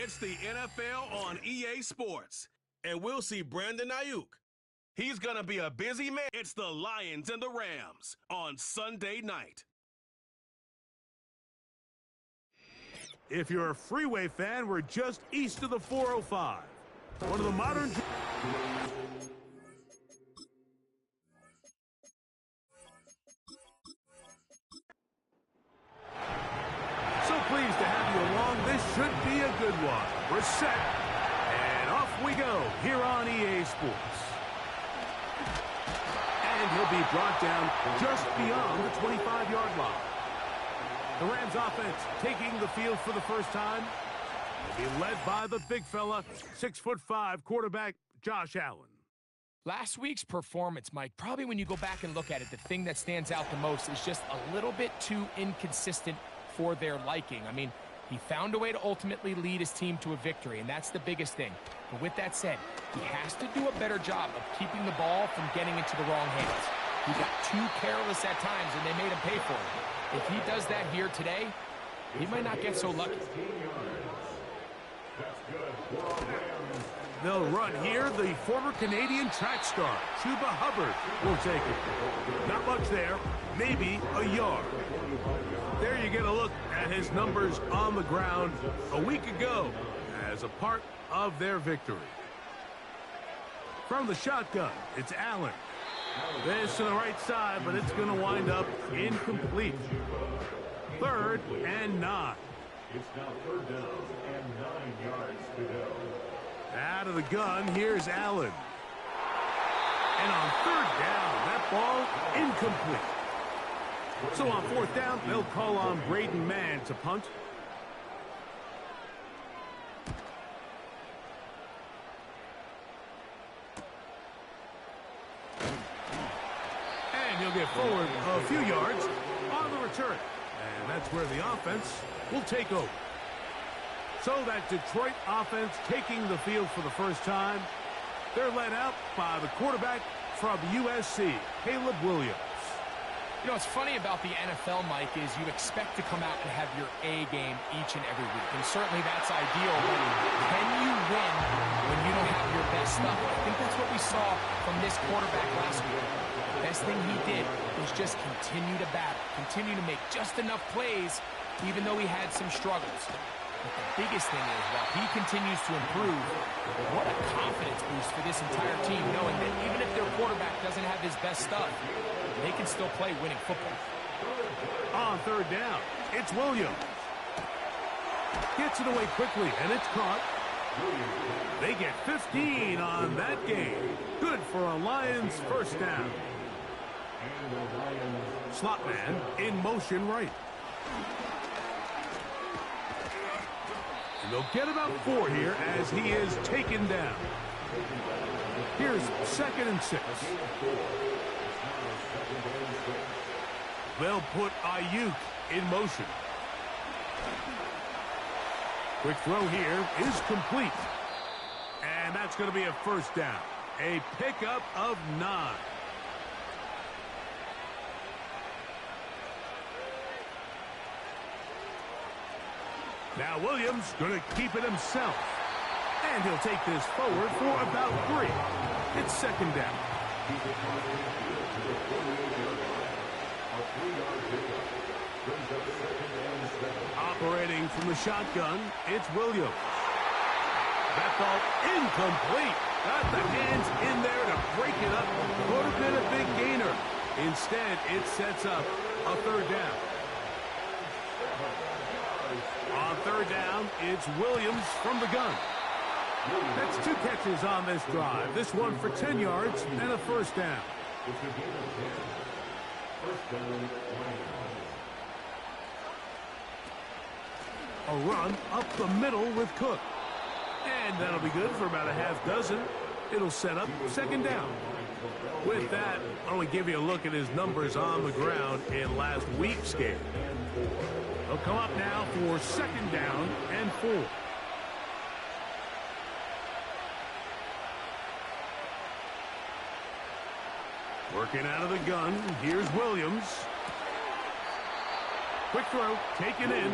It's the NFL on EA Sports, and we'll see Brandon Ayuk. He's going to be a busy man. It's the Lions and the Rams on Sunday night. If you're a Freeway fan, we're just east of the 405. One of the modern... So pleased to have you along. This should be a good one. We're set, and off we go here on EA Sports. And he'll be brought down just beyond the 25-yard line. The Rams offense taking the field for the first time. They'll be led by the big fella, 6'5" quarterback Josh Allen. Last week's performance, Mike, probably when you go back and look at it, the thing that stands out the most is just a little bit too inconsistent for their liking. I mean, he found a way to ultimately lead his team to a victory, and that's the biggest thing. But with that said, he has to do a better job of keeping the ball from getting into the wrong hands. He got too careless at times, and they made him pay for it. If he does that here today, he might not get so lucky. They'll run here. The former Canadian track star, Chuba Hubbard, will take it. Not much there, maybe a yard. There you get a look at his numbers on the ground a week ago as a part of their victory. From the shotgun, it's Allen. This to the right side, but it's going to wind up incomplete. 3rd and 9. It's now 3rd down and 9 yards to go. Out of the gun, here's Allen. And on 3rd down, that ball incomplete. So on 4th down, they'll call on Braden Mann to punt. And he'll get forward a few yards on the return. And that's where the offense will take over. So that Detroit offense taking the field for the first time. They're led out by the quarterback from USC, Caleb Williams. You know, what's funny about the NFL, Mike, is you expect to come out and have your A game each and every week. And certainly that's ideal, but can you win when you don't have your best stuff? I think that's what we saw from this quarterback last week. The best thing he did was just continue to battle, continue to make just enough plays, even though he had some struggles. But the biggest thing is, while he continues to improve, what a confidence boost for this entire team, knowing that even if their quarterback doesn't have his best stuff, they can still play winning football. On 3rd down, it's Williams. Gets it away quickly, and it's caught. They get 15 on that game. Good for a Lions first down. Slot man in motion right. And they'll get about 4 here as he is taken down. Here's 2nd and 6. They'll put Ayuk in motion. Quick throw here is complete. And that's going to be a first down. A pickup of 9. Now Williams going to keep it himself. And he'll take this forward for about 3. It's 2nd down. Operating from the shotgun, it's Williams. That ball incomplete. Got the hands in there to break it up. Would have been a big gainer. Instead, it sets up a 3rd down. On 3rd down, it's Williams from the gun. That's 2 catches on this drive. This one for 10 yards and a first down. A run up the middle with Cook. And that'll be good for about a half dozen. It'll set up 2nd down. With that, why don't we give you a look at his numbers on the ground in last week's game. They'll come up now for 2nd down and 4. Working out of the gun, here's Williams. Quick throw, taken in.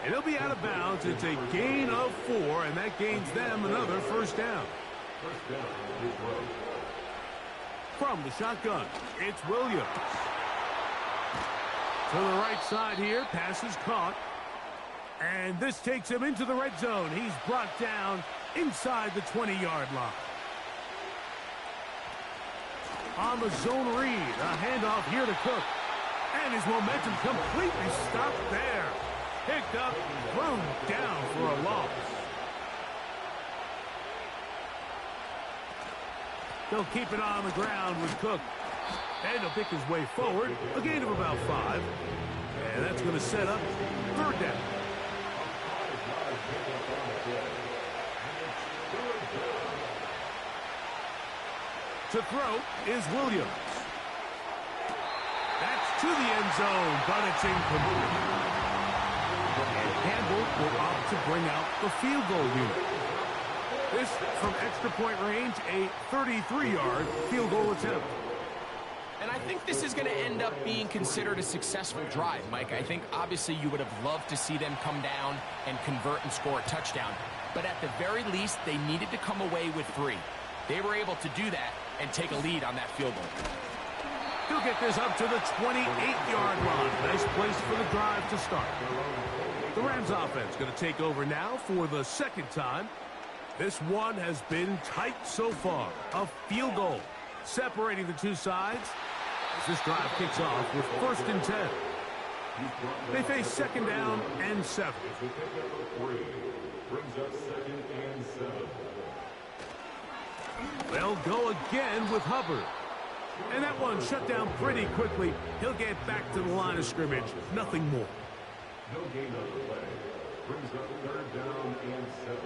And he'll be out of bounds. It's a gain of 4, and that gains them another first down. First down, Detroit. From the shotgun, it's Williams. To the right side here, pass is caught. And this takes him into the red zone. He's brought down inside the 20-yard line. On the zone read, a handoff here to Cook. And his momentum completely stopped there. Picked up, thrown down for a loss. They'll keep it on the ground with Cook. And he'll pick his way forward, a gain of about 5. And that's going to set up third down. To throw is Williams. That's to the end zone, but it's incomplete. And Campbell will opt to bring out the field goal unit. This, from extra point range, a 33-yard field goal attempt. And I think this is going to end up being considered a successful drive, Mike. I think, obviously, you would have loved to see them come down and convert and score a touchdown. But at the very least, they needed to come away with 3. They were able to do that and take a lead on that field goal. He'll get this up to the 28-yard line. Nice place for the drive to start. The Rams offense going to take over now for the second time. This one has been tight so far. A field goal separating the two sides as this drive kicks off with 1st and 10. They face second down and 7. Brings up 2nd and 7. They'll go again with Hubbard. And that one shut down pretty quickly. He'll get back to the line of scrimmage. Nothing more. No gain on the play. Brings up 3rd down and 7.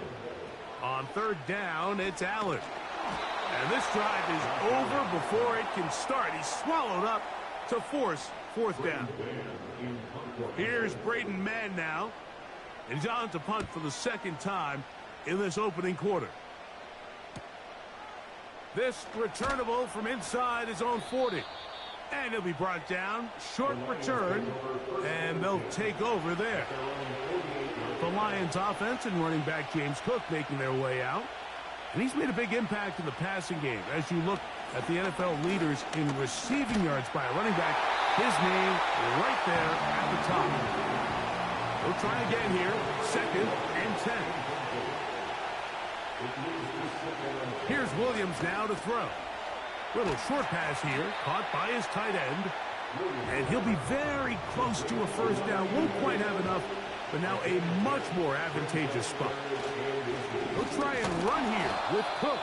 On 3rd down, it's Allen. And this drive is over before it can start. He's swallowed up to force 4th down. Here's Braden Mann now. And he's on to punt for the 2nd time in this opening quarter. This returnable from inside his own 40. And he'll be brought down. Short return. And they'll take over there. The Lions offense and running back James Cook making their way out. And he's made a big impact in the passing game. As you look at the NFL leaders in receiving yards by a running back, his name right there at the top. We'll try again here. 2nd and 10. Here's Williams now to throw. Little short pass here, caught by his tight end. And he'll be very close to a first down. Won't quite have enough, but now a much more advantageous spot. He'll try and run here with Cook.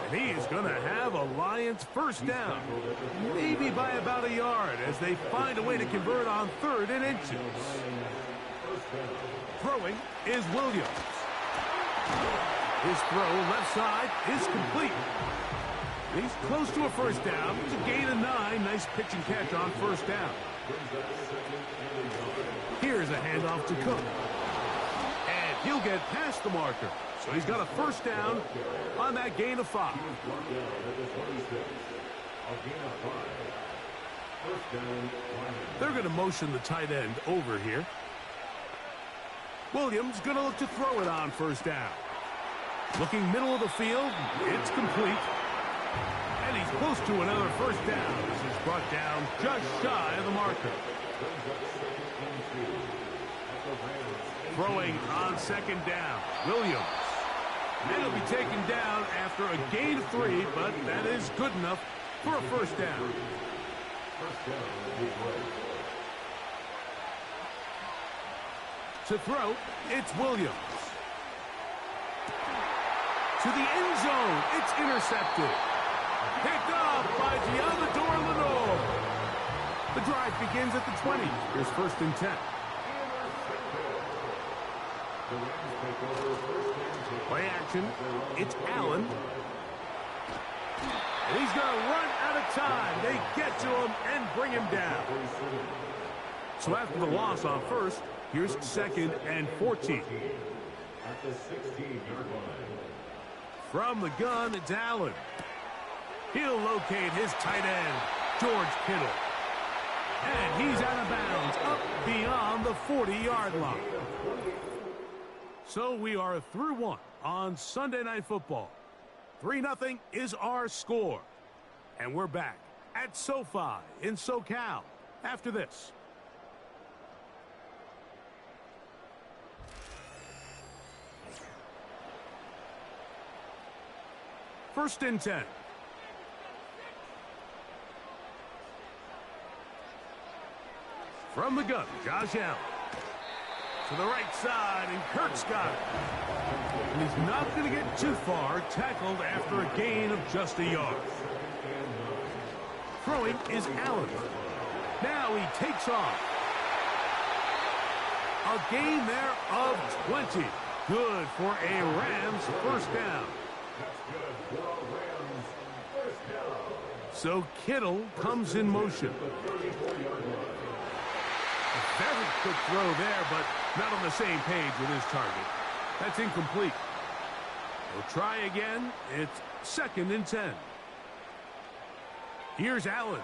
And he is going to have a Lions first down. Maybe by about a yard as they find a way to convert on 3rd and inches. Throwing is Williams. His throw left side is complete. He's close to a first down. It's a gain of 9. Nice pitch and catch on 1st down. Here's a handoff to Cook. And he'll get past the marker. So he's got a first down on that gain of 5. They're going to motion the tight end over here. Williams going to look to throw it on 1st down. Looking middle of the field, it's complete. And he's close to another first down. This is brought down just shy of the marker. Throwing on 2nd down, Williams. And he'll be taken down after a gain of 3, but that is good enough for a first down. To throw, it's Williams. To the end zone, it's intercepted. Picked off by Gianador Lenore. The drive begins at the 20. Here's 1st and 10. Play action. It's Allen. And he's going to run out of time. They get to him and bring him down. So after the loss on 1st, here's 2nd and 14. At the 16-yard line. From the gun, it's Allen. He'll locate his tight end, George Kittle. And he's out of bounds, up beyond the 40-yard line. So we are through one on Sunday Night Football. 3-0 is our score. And we're back at SoFi in SoCal after this. First and 10. From the gun, Josh Allen. To the right side, and Kirk's got it. And he's not going to get too far, tackled after a gain of just a yard. Throwing is Allen. Now he takes off. A gain there of 20. Good for a Rams first down. So Kittle comes in motion. A very quick throw there, but not on the same page with his target. That's incomplete. We'll try again. It's 2nd and 10. Here's Allen.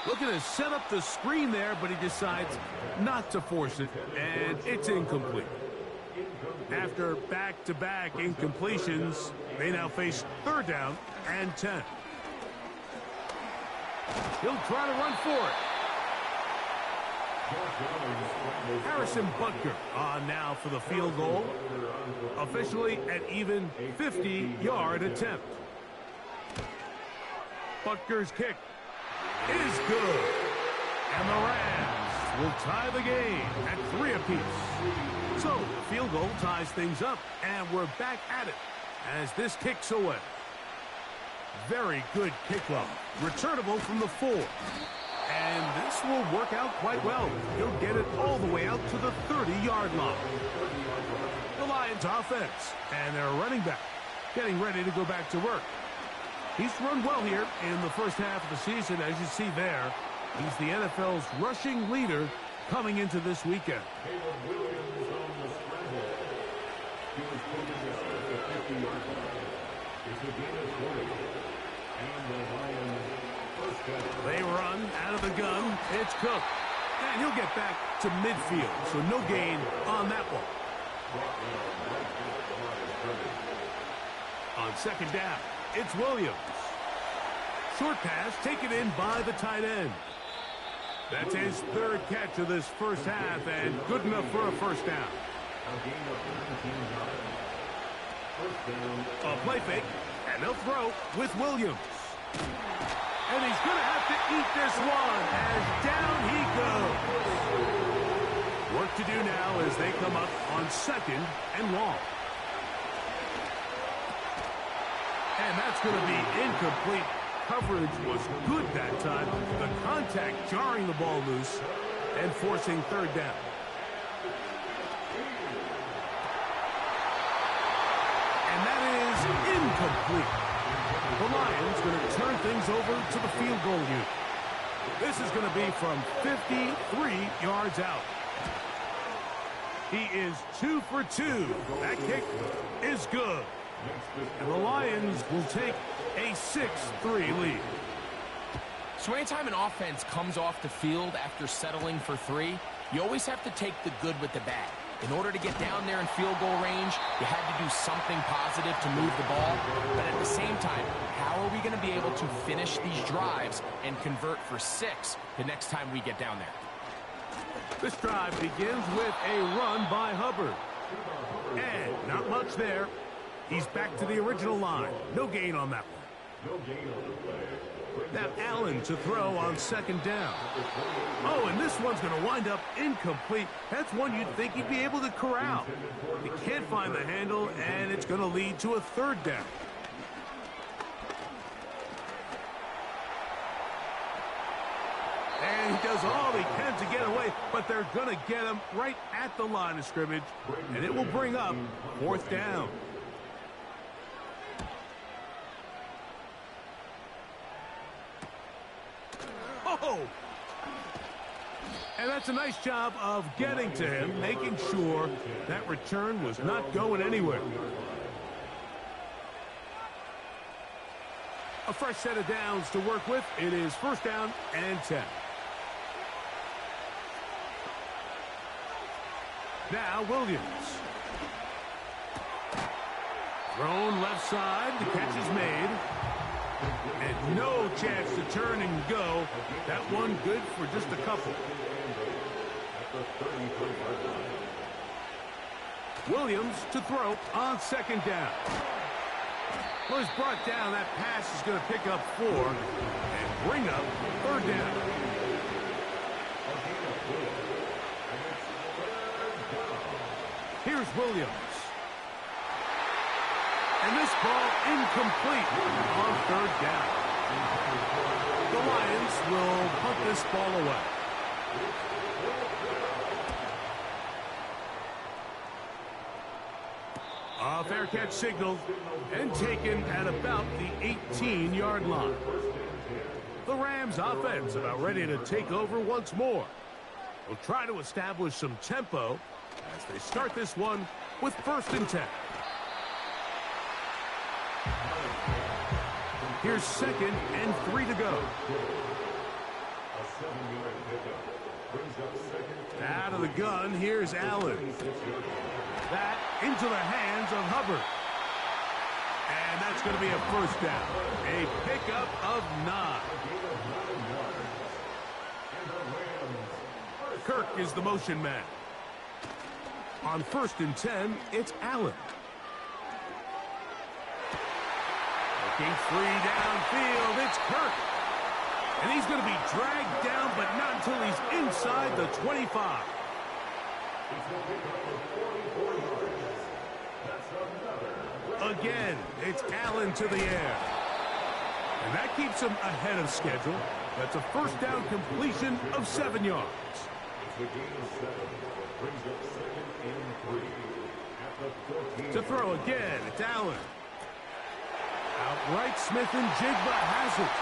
Looking to set up the screen there, but he decides not to force it, and it's incomplete. After back-to-back incompletions, they now face 3rd down and 10. He'll try to run for it. Harrison Butker on now for the field goal. Officially an even 50-yard attempt. Butker's kick is good. And the Rams will tie the game at 3 apiece. So the field goal ties things up, and we're back at it as this kicks away. Very good kickoff. Returnable from the 4. And this will work out quite well. He'll get it all the way out to the 30-yard line. The Lions offense and their running back getting ready to go back to work. He's run well here in the first half of the season, as you see there. He's the NFL's rushing leader coming into this weekend. They run out of the gun. It's Cook. And he'll get back to midfield, so no gain on that one. On 2nd down, it's Williams. Short pass taken in by the tight end. That's his 3rd catch of this first half, and good enough for a first down. A play fake, and they'll throw with Williams. And he's going to have to eat this one as down he goes. Work to do now as they come up on 2nd and long. And that's going to be incomplete. Coverage was good that time. The contact jarring the ball loose and forcing 3rd down. And that is incomplete. The Lions going to turn things over to the field goal unit. This is going to be from 53 yards out. He is 2 for 2. That kick is good. And the Lions will take a 6-3 lead. So anytime an offense comes off the field after settling for 3, you always have to take the good with the bad. In order to get down there in field goal range, you had to do something positive to move the ball. But at the same time, how are we going to be able to finish these drives and convert for 6 the next time we get down there? This drive begins with a run by Hubbard. And not much there. He's back to the original line. No gain on that one. Now Allen to throw on 2nd down. Oh, and this one's going to wind up incomplete. That's one you'd think he'd be able to corral. He can't find the handle, and it's going to lead to a 3rd down. And he does all he can to get away, but they're going to get him right at the line of scrimmage, and it will bring up 4th down. Oh! And that's a nice job of getting to him, making sure that return was not going anywhere. A fresh set of downs to work with. It is 1st down and 10. Now Williams. Thrown left side. The catch is made. And no chance to turn and go. That one good for just a couple. Williams to throw on second down. Well, he's brought down. That pass is going to pick up 4 and bring up third down. Here's Williams. And this ball incomplete on third down. The Lions will punt this ball away. A fair catch signaled and taken at about the 18-yard line. The Rams offense about ready to take over once more. They'll try to establish some tempo as they start this one with 1st and 10. Here's 2nd and 3 to go. Out of the gun, here's Allen. That into the hands of Hubbard. And that's going to be a 1st down. A pickup of 9. Kirk is the motion man. On 1st and 10, it's Allen. Looking free downfield, it's Kirk. And he's going to be dragged down, but not until he's inside the 25. Again, it's Allen to the air. And that keeps him ahead of schedule. That's a 1st down completion of 7 yards. To throw again, it's Allen. Outright, Smith and Jigba has it.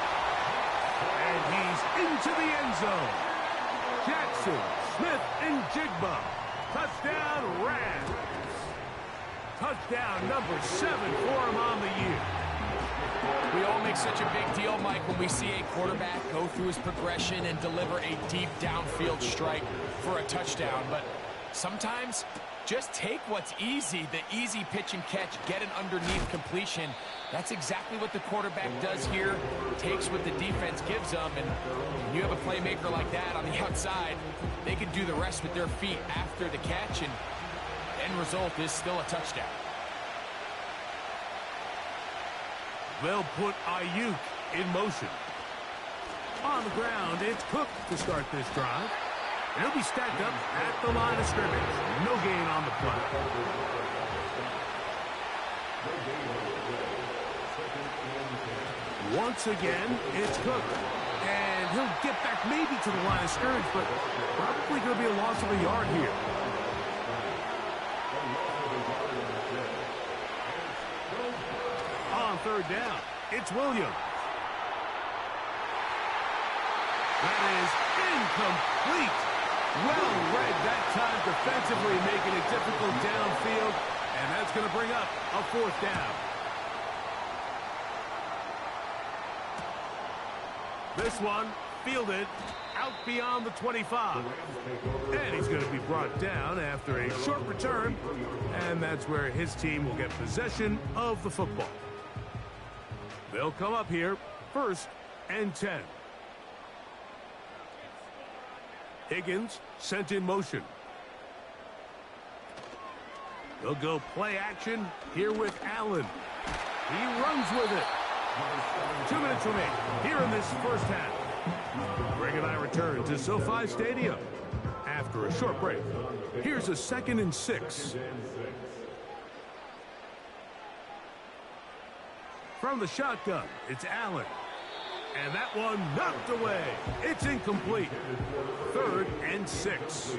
And he's into the end zone. Jackson, Smith, and Jigba. Touchdown, Rams. Touchdown number 7 for him on the year. We all make such a big deal, Mike, when we see a quarterback go through his progression and deliver a deep downfield strike for a touchdown. But sometimes, just take what's easy, the easy pitch and catch, get an underneath completion. That's exactly what the quarterback does here. Takes what the defense gives them, and when you have a playmaker like that on the outside, they can do the rest with their feet after the catch, and end result is still a touchdown. They'll put Ayuk in motion. On the ground, it's Cook to start this drive. He'll be stacked up at the line of scrimmage. No gain on the play. Once again, it's Cook. And he'll get back maybe to the line of scrimmage, but probably going to be a loss of a yard here. On 3rd down, it's Williams. That is incomplete. Well read that time defensively, making it difficult downfield, and that's going to bring up a 4th down. This one fielded out beyond the 25. And he's going to be brought down after a short return, and that's where his team will get possession of the football. They'll come up here 1st and 10. Higgins sent in motion. They'll go play action here with Allen. He runs with it. 2 minutes remain here in this 1st half. Greg and I return to SoFi Stadium after a short break. Here's a 2nd and 6. From the shotgun, it's Allen. And that one knocked away. It's incomplete. 3rd and 6.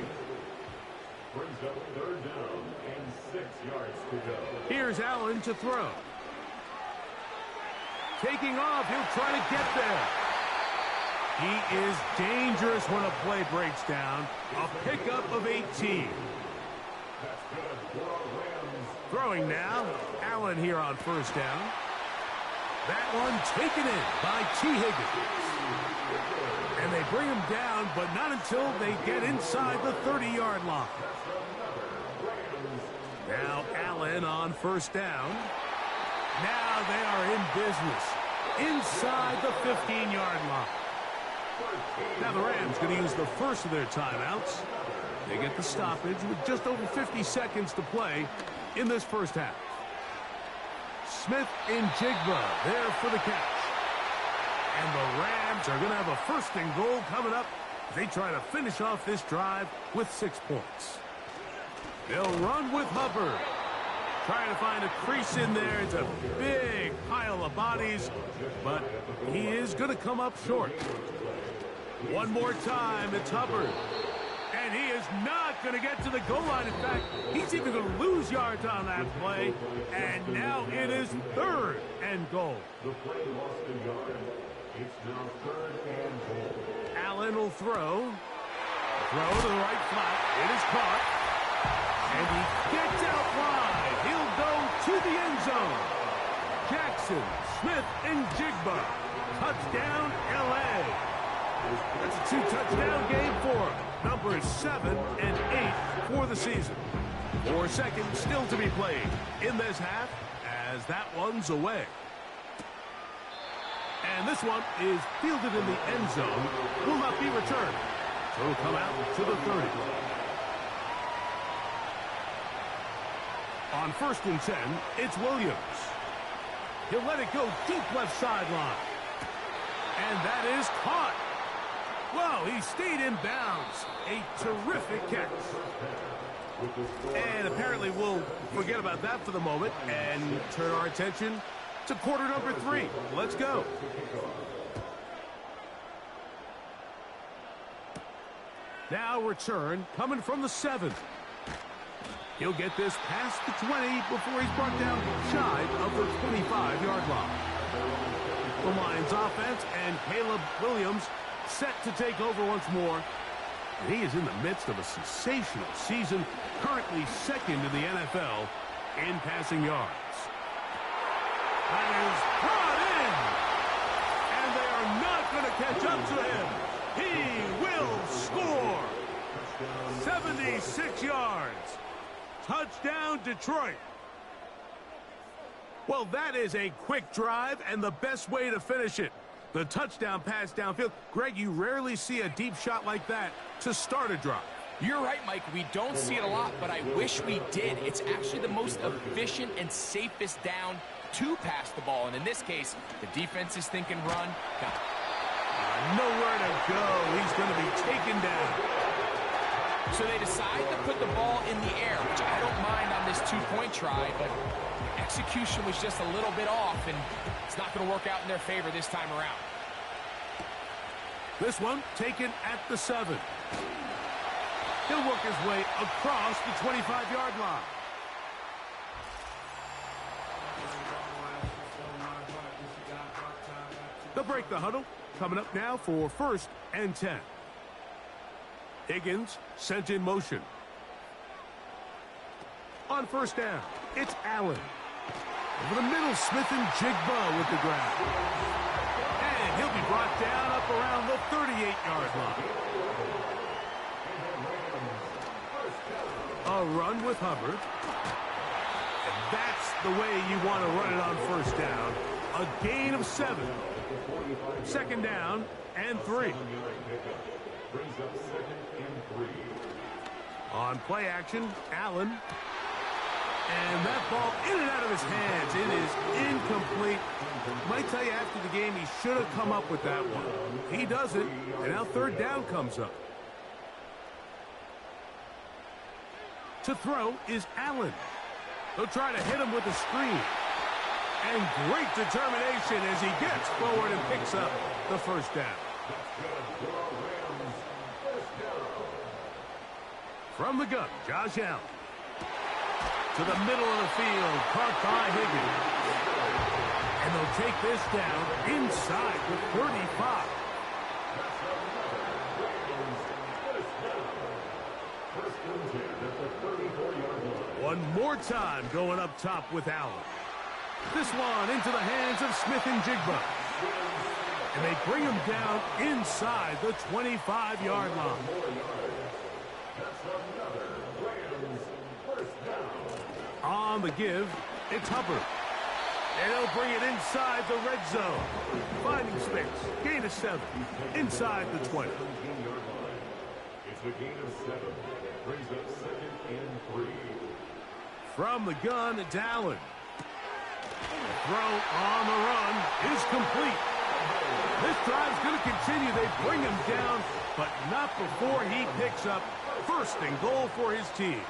Brings up 3rd down and 6 yards to go. Here's Allen to throw. Taking off, he'll try to get there. He is dangerous when a play breaks down. A pickup of 18. That's good for Rams. Throwing now, Allen here on 1st down. That one taken in by T. Higgins. And they bring him down, but not until they get inside the 30-yard line. Allen on first down. Now they are in business inside the 15-yard line. Now the Rams going to use the first of their timeouts. They get the stoppage with just over 50 seconds to play in this first half. Smith and Jigba there for the catch. And the Rams are going to have a first and goal coming up. They try to finish off this drive with 6 points. They'll run with Hubbard. Trying to find a crease in there. It's a big pile of bodies, but he is going to come up short. One more time, it's Hubbard. And he is not going to get to the goal line. In fact, he's even going to lose yards on that play. And now it is third and goal. The play lost a yard. It's now third and goal. Allen will throw. Throw to the right flat. It is caught. And he gets out wide. He'll go to the end zone. Jackson, Smith, and Jigba. Touchdown, L.A. That's a 2-touchdown game for him. Numbers 7 and 8 for the season. 4 seconds still to be played in this half as that one's away. And this one is fielded in the end zone. Will not be returned. So it'll come out to the 30. On 1st and 10, it's Williams. He'll let it go deep left sideline. And that is caught. Well, he stayed in bounds. A terrific catch. And apparently we'll forget about that for the moment and turn our attention to quarter number 3. Let's go. Now return coming from the 7. He'll get this past the 20 before he's brought down shy of the 25-yard line. The Lions offense and Caleb Williams set to take over once more. And he is in the midst of a sensational season, currently 2nd in the NFL in passing yards. That is brought in. And they are not going to catch up to him. He will score. 76 yards. Touchdown, Detroit. Well, that is a quick drive and the best way to finish it. The touchdown pass downfield. Greg, you rarely see a deep shot like that to start a drive. You're right, Mike. We don't see it a lot, but I wish we did. It's actually the most efficient and safest down to pass the ball. And in this case, the defense is thinking run. Nowhere to go. He's going to be taken down. So they decide to put the ball in the air, which I don't mind on this 2-point try, but execution was just a little bit off, and it's not going to work out in their favor this time around. This one taken at the 7. He'll work his way across the 25-yard line. They'll break the huddle. Coming up now for 1st and 10. Higgins sent in motion. On 1st down, it's Allen. Over the middle, Smith and Jigba with the grab. And he'll be brought down up around the 38-yard line. A run with Hubbard. And that's the way you want to run it on 1st down. A gain of 7. 2nd down and 3. On play action, Allen. And that ball in and out of his hands. It is incomplete. Might tell you after the game he should have come up with that one. He doesn't, and now 3rd down comes up. To throw is Allen. He'll try to hit him with a screen. And great determination as he gets forward and picks up the 1st down. From the gun, Josh Allen. To the middle of the field, caught by Higgins. And they'll take this down inside the 35. One more time going up top with Allen. This one into the hands of Smith and Jigba. And they bring him down inside the 25-yard line. On the give, it's Hubbard. And he'll bring it inside the red zone. Finding space. Gain of 7. Inside the 20. It's a gain of 7. Brings up 2nd and 3. From the gun, it's Allen. Throw on the run is complete. This drive's going to continue. They bring him down, but not before he picks up 1st and goal for his team.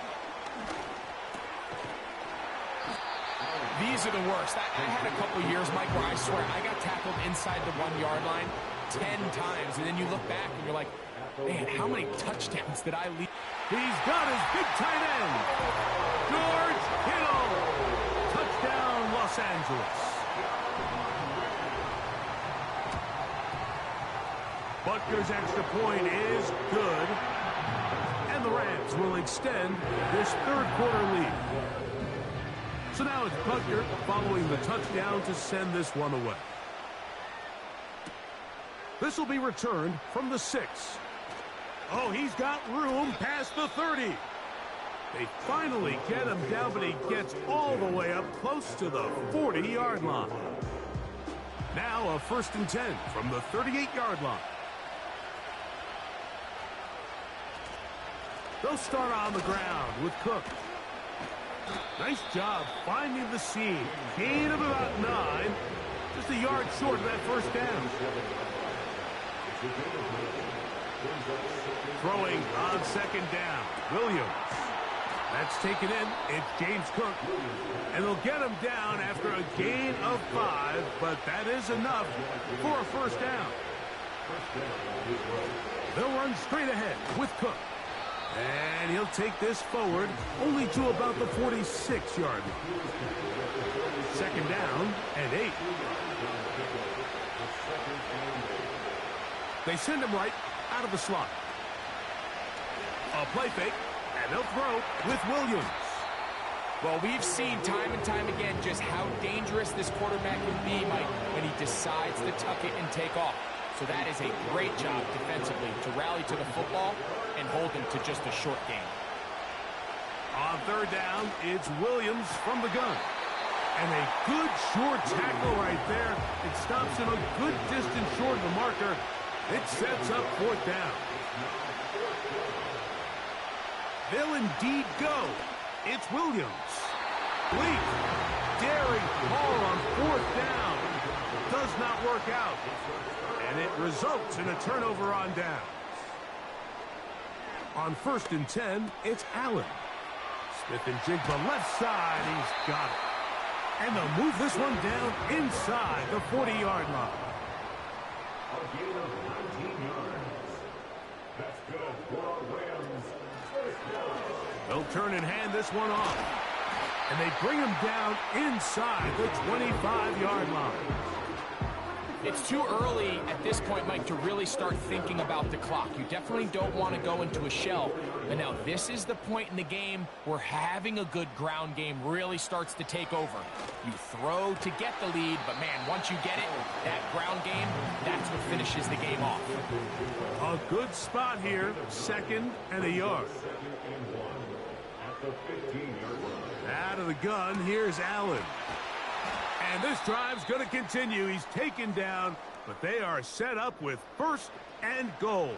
These are the worst. I had a couple years, Mike, where I swear I got tackled inside the 1-yard line 10 times, and then you look back and you're like, man, how many touchdowns did I leave? He's got his big tight end, George Kittle. Touchdown, Los Angeles. Butker's extra point is good, and the Rams will extend this 3rd quarter lead. So now it's Butker following the touchdown to send this one away. This will be returned from the 6. Oh, he's got room past the 30. They finally get him down, but he gets all the way up close to the 40-yard line. Now a 1st and 10 from the 38-yard line. They'll start on the ground with Cook. Nice job finding the seam. Gain of about 9. Just a yard short of that 1st down. Throwing on 2nd down. Williams. That's taken in. It's James Cook. And they'll get him down after a gain of 5, but that is enough for a 1st down. They'll run straight ahead with Cook. And he'll take this forward only to about the 46-yard line. 2nd down and 8. They send him right out of the slot. A play fake, and they'll throw with Williams. Well, we've seen time and time again just how dangerous this quarterback can be, Mike, when he decides to tuck it and take off. So that is a great job defensively to rally to the football and hold him to just a short gain. On 3rd down, it's Williams from the gun. And a good short tackle right there. It stops him a good distance short of the marker. It sets up 4th down. They'll indeed go. It's Williams. Leap. Daring ball on 4th down. Does not work out. And it results in a turnover on downs. On 1st and 10, it's Allen. Smith-Njigba left side. He's got it. And they'll move this one down inside the 40-yard line. A gain of 19 yards. That's good for Rams. 1st down. They'll turn and hand this one off. And they bring him down inside the 25-yard line. It's too early at this point, Mike, to really start thinking about the clock. You definitely don't want to go into a shell. But now this is the point in the game where having a good ground game really starts to take over. You throw to get the lead, but man, once you get it, that ground game, that's what finishes the game off. A good spot here, 2nd and a yard. 2nd and 1 at the 15-yard line. Out of the gun, here's Allen. And this drive's going to continue. He's taken down, but they are set up with 1st and goal.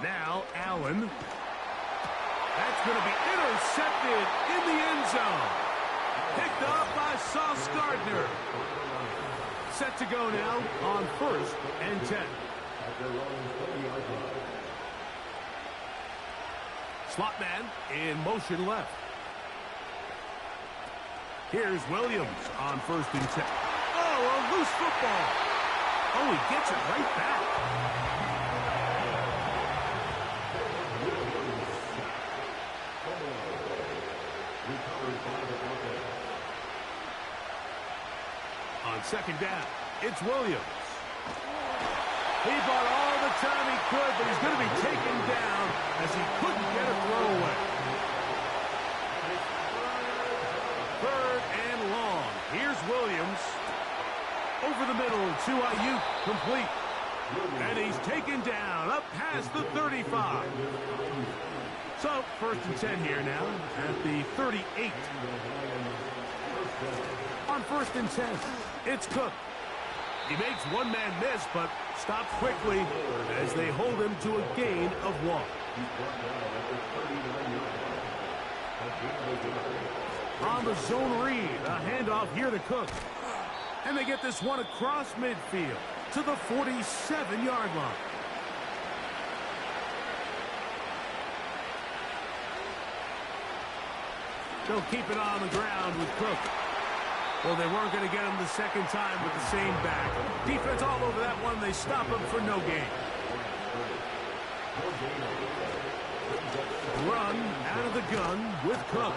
Now Allen. That's going to be intercepted in the end zone. Picked up by Sauce Gardner. Set to go now on 1st and 10. At their own 20-yard line. Slot man in motion left. Here's Williams on 1st and 10. Oh, a loose football. Oh, he gets it right back. On 2nd down, it's Williams. He bought all the time he could, but he's going to be taken down as he couldn't get a throw away. 3rd and long. Here's Williams. Over the middle to Ayuk, complete. And he's taken down up past the 35. So, 1st and 10 here now at the 38. On 1st and 10, it's Cook. He makes one man miss, but stops quickly as they hold him to a gain of 1. On the zone read, a handoff here to Cook. And they get this one across midfield to the 47-yard line. They'll keep it on the ground with Cook. Well, they weren't going to get him the second time with the same back. Defense all over that one. They stop him for no gain. Run out of the gun with Cook.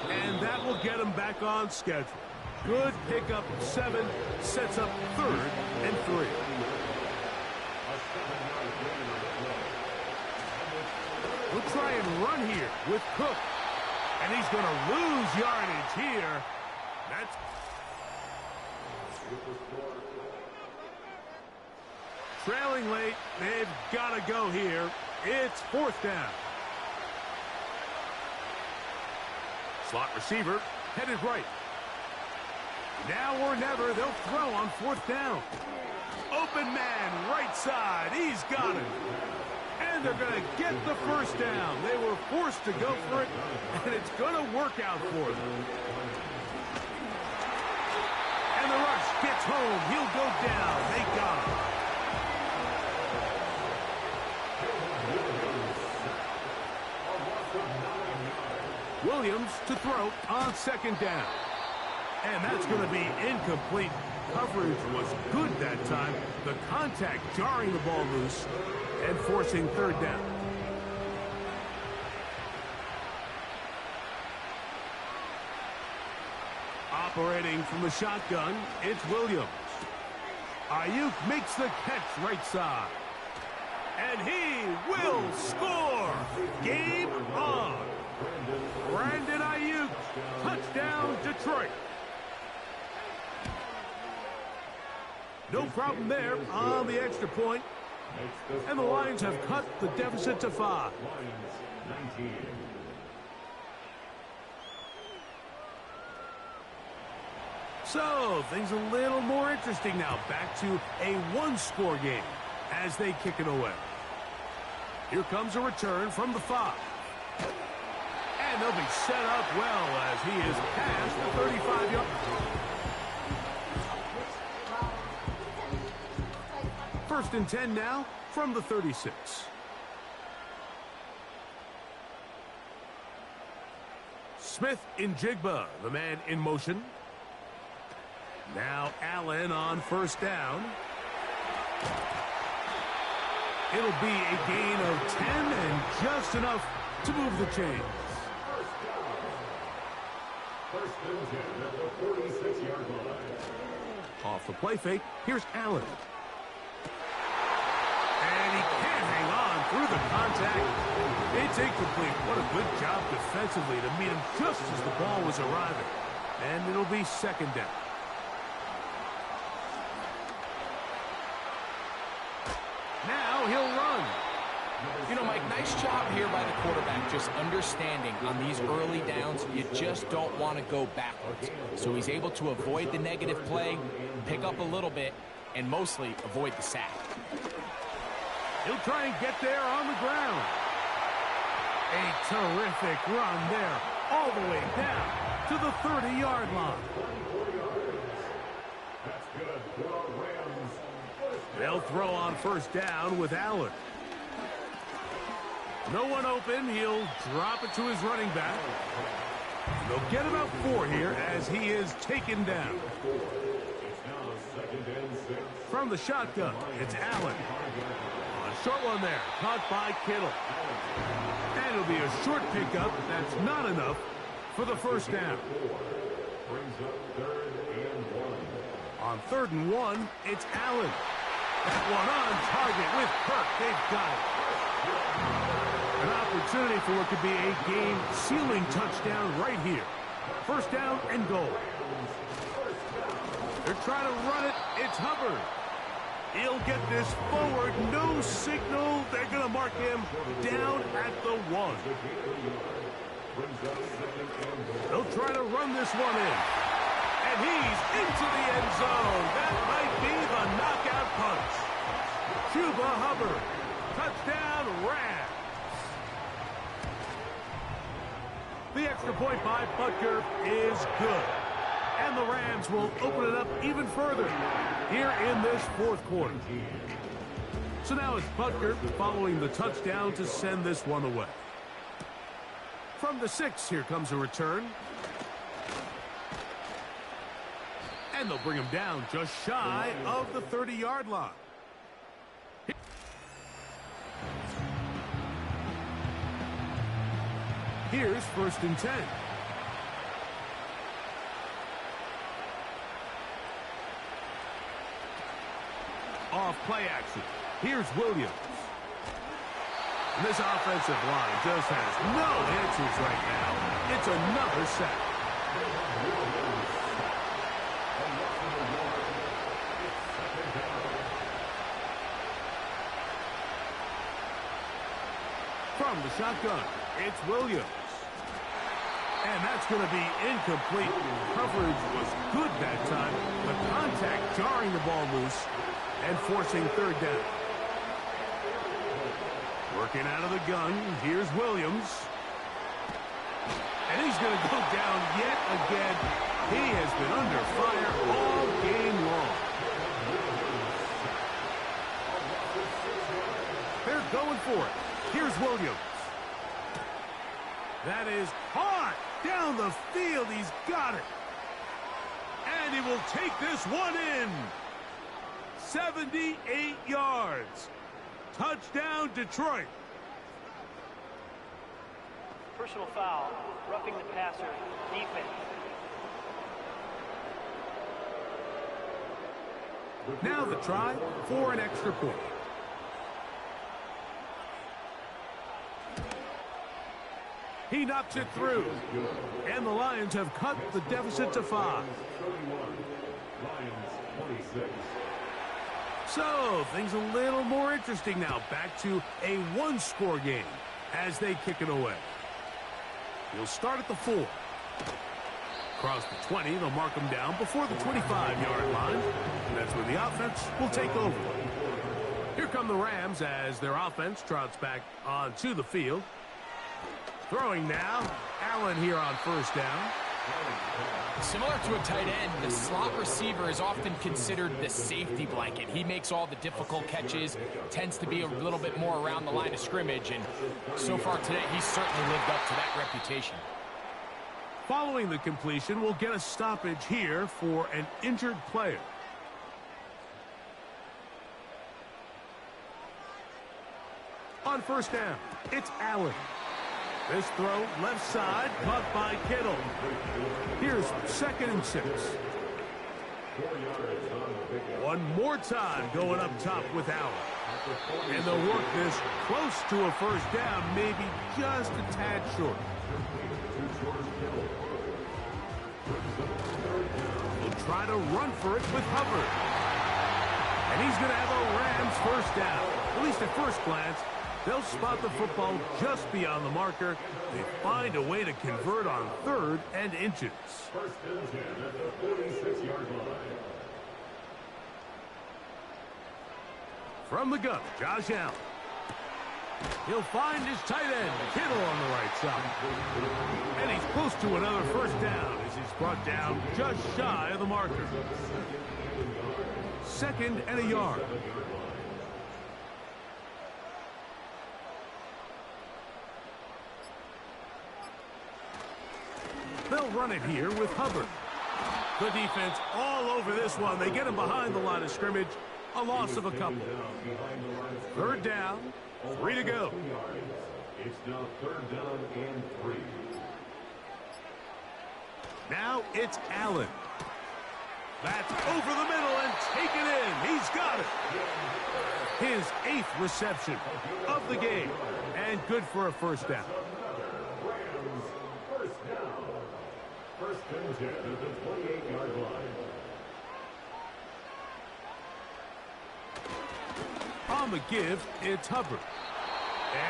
And that will get him back on schedule. Good pickup, 7, sets up 3rd and 3. We'll try and run here with Cook. And he's going to lose yardage here. That's trailing late. They've got to go here. It's 4th down. Slot receiver headed right. Now or never, they'll throw on 4th down. Open man, right side. He's got it. And they're going to get the 1st down. They were forced to go for it, and it's going to work out for them. And the rush gets home. He'll go down. They got him. Williams to throw on 2nd down. And that's going to be incomplete. Coverage was good that time. The contact jarring the ball loose and forcing 3rd down. Operating from the shotgun, it's Williams. Ayuk makes the catch right side. And he will score. Game on. Brandon Ayuk, touchdown Detroit. No problem there on the extra point. And the Lions have cut the deficit to 5. So, things a little more interesting now. Back to a 1-score game as they kick it away. Here comes a return from the 5. And they'll be set up well as he is past the 35-yard. First and 10 now from the 36. Smith in Jigba, the man in motion. Now Allen on 1st down. It'll be a gain of 10 and just enough to move the chains. First and 10 at the 46-yard line. Off the play fake, here's Allen. And he can't hang on through the contact. It's incomplete. What a good job defensively to meet him just as the ball was arriving. And it'll be 2nd down. Now he'll run. You know, Mike, nice job here by the quarterback, just understanding on these early downs, you just don't want to go backwards. So he's able to avoid the negative play, pick up a little bit, and mostly avoid the sack. He'll try and get there on the ground. A terrific run there, all the way down to the 30-yard line. That's good for the Rams. They'll throw on 1st down with Allen. No one open. He'll drop it to his running back. They'll get about 4 here as he is taken down. It's now 2nd and 6. From the shotgun, it's Allen. A short one there, caught by Kittle. And it'll be a short pickup. That's not enough for the 1st down. Brings up 3rd and 1. On 3rd and 1, it's Allen. That one on target with Kirk. They've got it. An opportunity for what could be a game-sealing touchdown right here. 1st down and goal. They're trying to run it. It's Hubbard. He'll get this forward. No signal. They're going to mark him down at the 1. They'll try to run this one in. And he's into the end zone. That might be the knockout punch. Chuba Hubbard. Touchdown, Rams. The extra point by Butker is good. And the Rams will open it up even further here in this fourth quarter. So now it's Butker following the touchdown to send this one away. From the 6, here comes a return. And they'll bring him down just shy of the 30-yard line. Here's 1st and 10. Off play action. Here's Williams. And this offensive line just has no answers right now. It's another sack. From the shotgun, it's Williams. And that's going to be incomplete. Coverage was good that time. The contact jarring the ball loose and forcing 3rd down. Working out of the gun, here's Williams. And he's going to go down yet again. He has been under fire all game long. They're going for it. Here's Williams. That is hard down the field. He's got it. And he will take this one in. 78 yards. Touchdown, Detroit. Personal foul, roughing the passer, defense. Now the try for an extra point. He knocks it through. And the Lions have cut the deficit to 5. So, things a little more interesting now. Back to a 1-score game as they kick it away. He'll start at the 4. Across the 20, they'll mark him down before the 25-yard line. And that's where the offense will take over. Here come the Rams as their offense trots back onto the field. Throwing now, Allen here on 1st down. Similar to a tight end, the slot receiver is often considered the safety blanket. He makes all the difficult catches, tends to be a little bit more around the line of scrimmage, and so far today, he's certainly lived up to that reputation. Following the completion, we'll get a stoppage here for an injured player. On 1st down, it's Allen. This throw, left side, caught by Kittle. Here's 2nd and 6. One more time going up top with Allen. And they'll work this close to a 1st down, maybe just a tad short. They'll try to run for it with Hubbard. And he's going to have a Rams 1st down. At least at first glance, they'll spot the football just beyond the marker. They find a way to convert on 3rd and inches. 1st and 10 at the 46-yard line. From the gun, Josh Allen. He'll find his tight end, Kittle, on the right side. And he's close to another 1st down as he's brought down just shy of the marker. 2nd and a yard. They'll run it here with Hubbard. The defense all over this one. They get him behind the line of scrimmage. A loss of a couple. 3rd down, 3 to go. It's now 3rd down and 3. Now it's Allen. That's over the middle and taken in. He's got it. His 8th reception of the game. And good for a 1st down. Rams 1st down. 1st and 10 at the 28-yard line. On the give, it's Hubbard.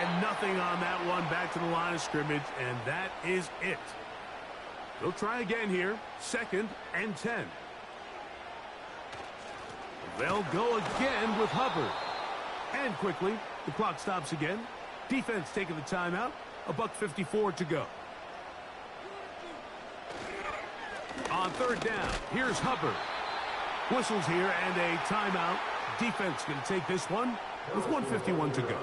And nothing on that one, back to the line of scrimmage, and that is it. They'll try again here, 2nd and 10. They'll go again with Hubbard. And quickly, the clock stops again. Defense taking the timeout, $1:54 to go. On 3rd down, here's Hubbard. Whistles here and a timeout. Defense going to take this one with 1:51 to go.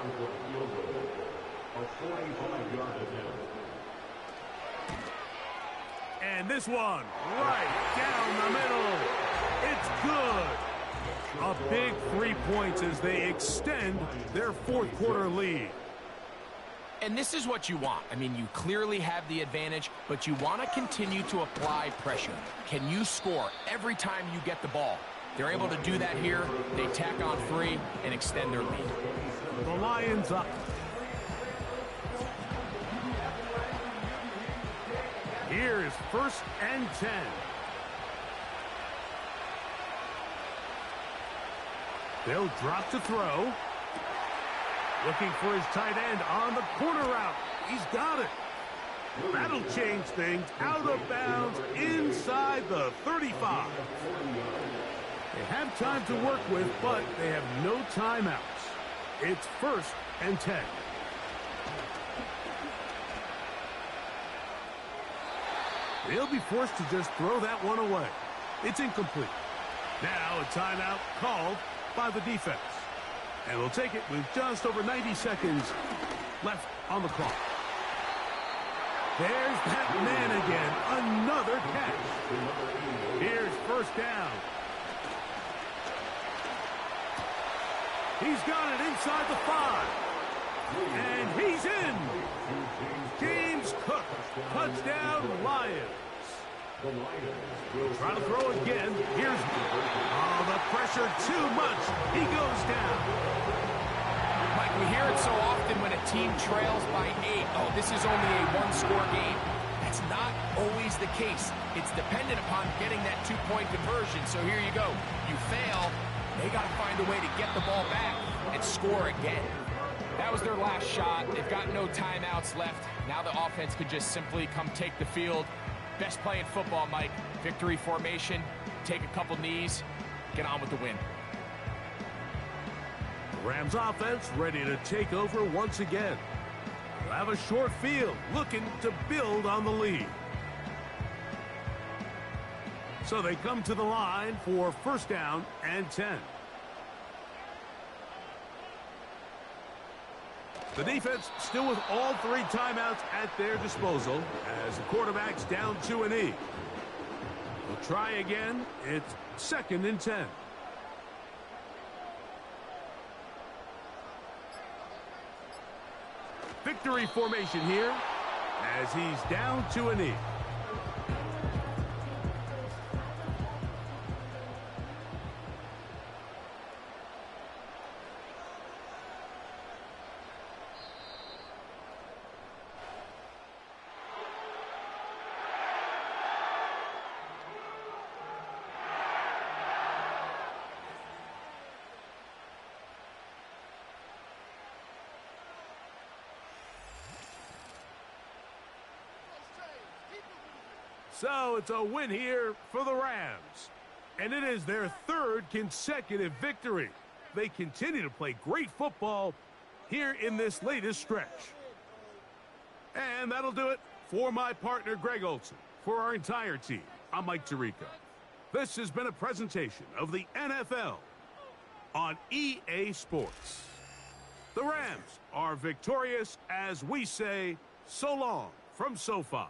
And this one right down the middle. It's good. A big 3 points as they extend their 4th quarter lead. And this is what you want. I mean, you clearly have the advantage, but you want to continue to apply pressure. Can you score every time you get the ball? They're able to do that here. They tack on 3 and extend their lead. The Lions up. Here's 1st and 10. They'll drop to throw. Looking for his tight end on the corner route. He's got it. That'll change things. Out of bounds inside the 35. They have time to work with, but they have no timeouts. It's 1st and 10. They'll be forced to just throw that one away. It's incomplete. Now a timeout called by the defense. And we'll take it with just over 90 seconds left on the clock. There's that man again. Another catch. Here's 1st down. He's got it inside the 5. And he's in. James Cook. Touchdown, Lions. Trying to throw again. Here's... Oh, the pressure too much. He goes down. Mike, we hear it so often when a team trails by 8. Oh, this is only a 1-score game. That's not always the case. It's dependent upon getting that 2-point conversion. So here you go. You fail, they got to find a way to get the ball back and score again. That was their last shot. They've got no timeouts left. Now the offense could just simply come take the field. Best play in football, Mike. Victory formation, take a couple knees, get on with the win. The Rams offense ready to take over once again. They'll have a short field, looking to build on the lead. So they come to the line for 1st down and 10. The defense still with all 3 timeouts at their disposal as the quarterback's down to a knee. We'll try again. It's 2nd and 10. Victory formation here as he's down to a knee. So it's a win here for the Rams. And it is their 3rd consecutive victory. They continue to play great football here in this latest stretch. And that'll do it for my partner, Greg Olson. For our entire team, I'm Mike Tirico. This has been a presentation of the NFL on EA Sports. The Rams are victorious as we say so long from SoFi.